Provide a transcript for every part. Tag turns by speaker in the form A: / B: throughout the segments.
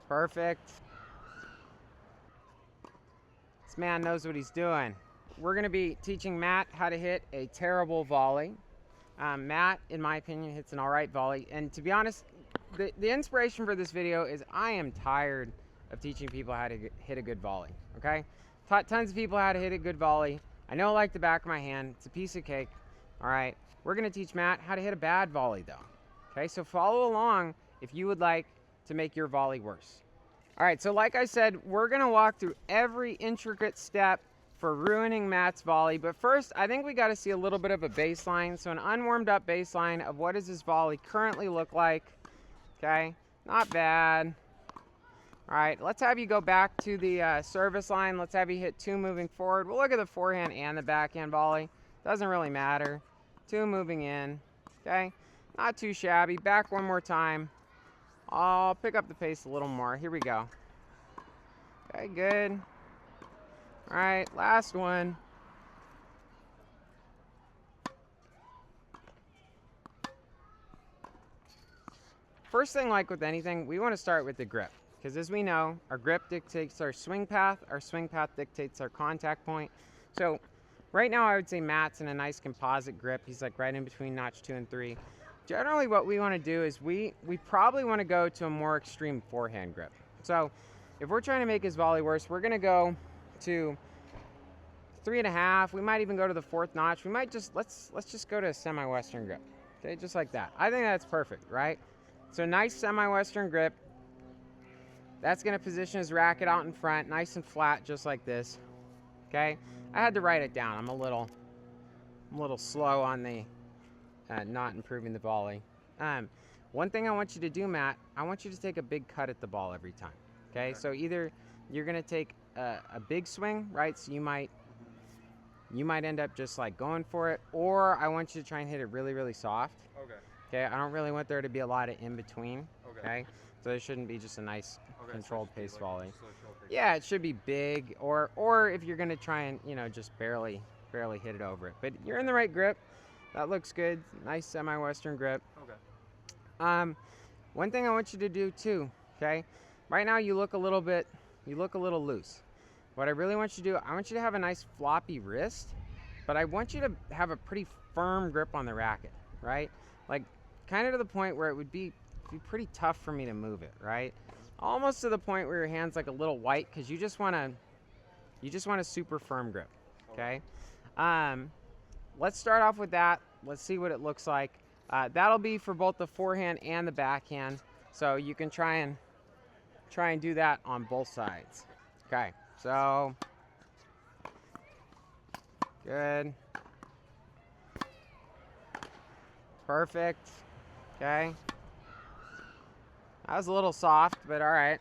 A: Perfect. This man knows what he's doing. We're going to be teaching Matt how to hit a terrible volley. Matt, in my opinion, hits an all right volley. And to be honest, the inspiration for this video is I am tired of teaching people how to hit a good volley, okay? Taught tons of people how to hit a good volley. I know it like the back of my hand. It's a piece of cake, all right? We're going to teach Matt how to hit a bad volley, though, okay? So follow along if you would like to make your volley worse. All right, so like I said, we're going to walk through every intricate step for ruining Matt's volley. But first, I think we got to see a little bit of a baseline. So an unwarmed up baseline of what does his volley currently look like. Okay, not bad. All right, let's have you go back to the service line. Let's have you hit 2 moving forward. We'll look at the forehand and the backhand volley. Doesn't really matter. 2 moving in. Okay, not too shabby. Back one more time. I'll pick up the pace a little more. Here we go. Okay, good. All right, last one. First thing, like with anything, we want to start with the grip. Because as we know, our grip dictates our swing path dictates our contact point. So right now I would say Matt's in a nice composite grip. He's like right in between notch 2 and 3. Generally what we want to do is we probably want to go to a more extreme forehand grip. So if we're trying to make his volley worse, we're going to go to 3.5. We might even go to the 4th notch. We might just, let's just go to a semi-western grip. Okay, just like that. I think that's perfect, right? So nice semi-western grip. That's going to position his racket out in front, nice and flat, just like this. Okay, I had to write it down. I'm a little slow on the not improving the volley. One thing I want you to do, Matt, I want you to take a big cut at the ball every time. Okay, so either you're going to take a big swing, right? So you might end up just like going for it, or I want you to try and hit it really, really soft. Okay, I don't really want there to be a lot of in between. Okay, so there shouldn't be just a nice controlled pace volley. Yeah, it should be big, or if you're gonna try and just barely hit it over it. But you're in the right grip. That looks good. Nice semi-western grip. Okay. One thing I want you to do too. Okay, right now you look a little loose. What I really want you to do, I want you to have a nice floppy wrist, but I want you to have a pretty firm grip on the racket, right? Like kind of to the point where it would be pretty tough for me to move it, right? Almost to the point where your hand's like a little white because you just want a super firm grip, okay? Let's start off with that. Let's see what it looks like. That'll be for both the forehand and the backhand, so you can try and do that on both sides. Okay, so good. Perfect. Okay. That was a little soft, but all right.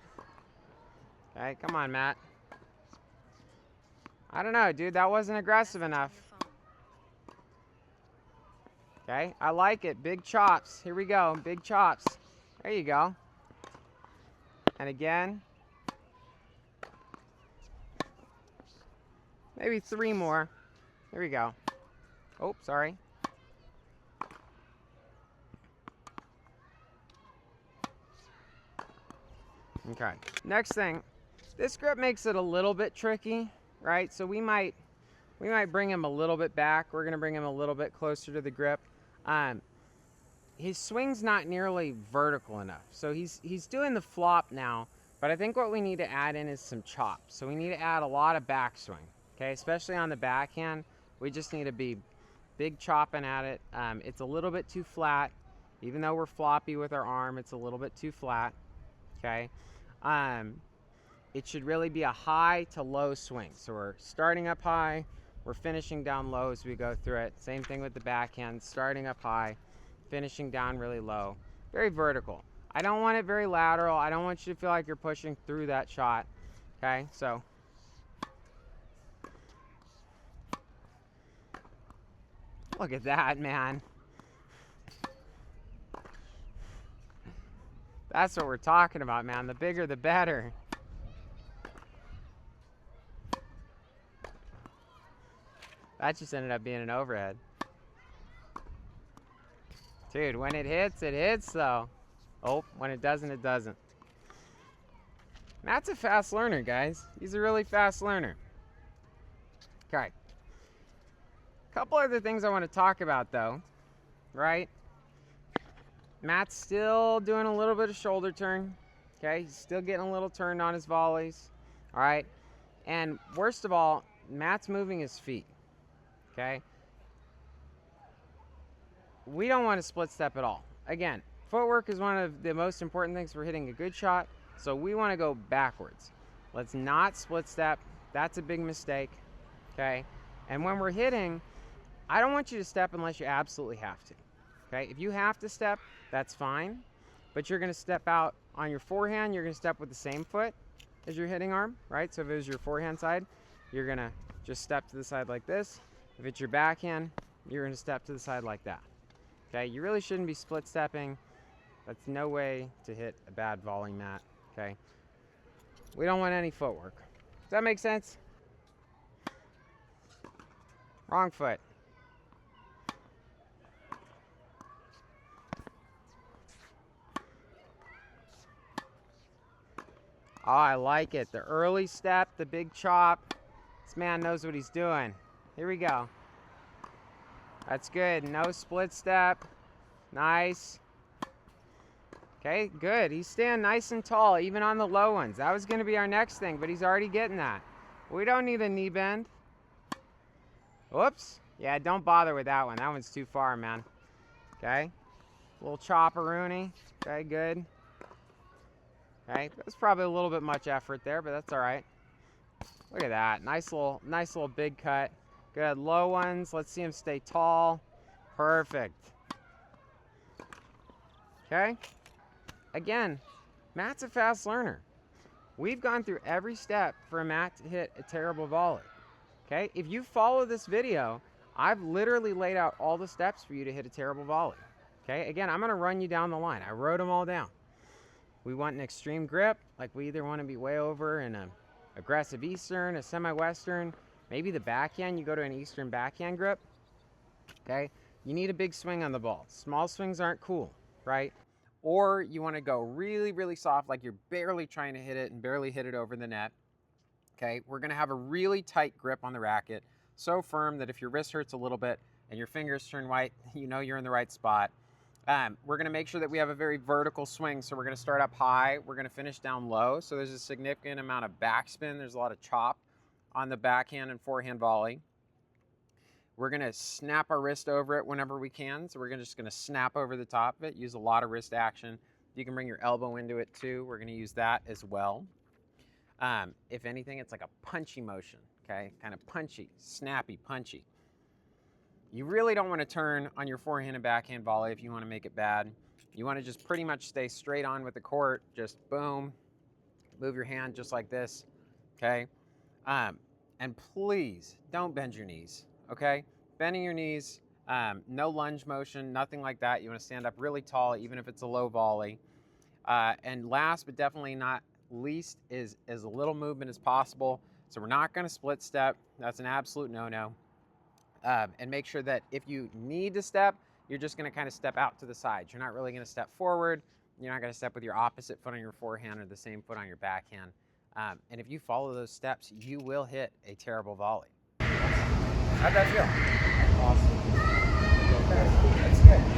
A: Okay, come on, Matt. I don't know, dude. That wasn't aggressive enough. Okay, I like it. Big chops. Here we go. Big chops. There you go. And again. Maybe 3 more. Here we go. Oh, sorry. Okay, next thing, this grip makes it a little bit tricky, right? So we might bring him a little bit back. We're gonna bring him a little bit closer to the grip. His swing's not nearly vertical enough. So he's doing the flop now, but I think what we need to add in is some chop. So we need to add a lot of backswing, okay? Especially on the backhand, we just need to be big chopping at it. It's a little bit too flat. Even though we're floppy with our arm, it's a little bit too flat, okay? It should really be a high to low swing. So we're starting up high, we're finishing down low as we go through it. Same thing with the backhand, starting up high, finishing down really low. Very vertical. I don't want it very lateral. I don't want you to feel like you're pushing through that shot. Okay, so. Look at that, man. That's what we're talking about, man. The bigger, the better. That just ended up being an overhead. Dude, when it hits, though. Oh, when it doesn't, it doesn't. Matt's a fast learner, guys. He's a really fast learner. Okay. Couple other things I want to talk about though, right? Matt's still doing a little bit of shoulder turn. Okay, he's still getting a little turned on his volleys. All right. And worst of all, Matt's moving his feet. Okay. We don't want to split step at all. Again, footwork is one of the most important things for hitting a good shot. So we want to go backwards. Let's not split step. That's a big mistake. Okay. And when we're hitting, I don't want you to step unless you absolutely have to. Okay. If you have to step, that's fine. But you're going to step out on your forehand. You're going to step with the same foot as your hitting arm, right? So if it was your forehand side, you're going to just step to the side like this. If it's your backhand, you're going to step to the side like that. Okay. You really shouldn't be split stepping. That's no way to hit a bad volley, Matt. Okay. We don't want any footwork. Does that make sense? Wrong foot. Oh, I like it. The early step, the big chop. This man knows what he's doing. Here we go. That's good. No split step. Nice. Okay, good. He's staying nice and tall, even on the low ones. That was going to be our next thing, but he's already getting that. We don't need a knee bend. Whoops. Yeah, don't bother with that one. That one's too far, man. Okay. A little chopperoonie. Okay, good. Okay, that's probably a little bit much effort there, but that's all right. Look at that. Nice little big cut. Good. Low ones. Let's see him stay tall. Perfect. Okay. Again, Matt's a fast learner. We've gone through every step for Matt to hit a terrible volley. Okay, if you follow this video, I've literally laid out all the steps for you to hit a terrible volley. Okay, again, I'm going to run you down the line. I wrote them all down. We want an extreme grip, like we either want to be way over in an aggressive Eastern, a semi-Western, maybe the backhand, you go to an Eastern backhand grip. Okay, you need a big swing on the ball. Small swings aren't cool, right? Or you want to go really, really soft, like you're barely trying to hit it and barely hit it over the net. Okay, we're going to have a really tight grip on the racket, so firm that if your wrist hurts a little bit and your fingers turn white, you know you're in the right spot. We're going to make sure that we have a very vertical swing, so we're going to start up high. We're going to finish down low, so there's a significant amount of backspin. There's a lot of chop on the backhand and forehand volley. We're going to snap our wrist over it whenever we can, so we're just going to snap over the top of it, use a lot of wrist action. You can bring your elbow into it too. We're going to use that as well. If anything, it's like a punchy motion, okay? Kind of punchy, snappy, punchy. You really don't want to turn on your forehand and backhand volley if you want to make it bad. You want to just pretty much stay straight on with the court, just boom, move your hand just like this, okay? And please don't bend your knees, okay? Bending your knees, no lunge motion, nothing like that. You want to stand up really tall, even if it's a low volley. And last but definitely not least is as little movement as possible. So we're not going to split step. That's an absolute no-no. And make sure that if you need to step, you're just going to kind of step out to the sides. You're not really going to step forward. You're not going to step with your opposite foot on your forehand or the same foot on your backhand. And if you follow those steps, you will hit a terrible volley. How'd that feel?
B: Awesome. Okay. That's good.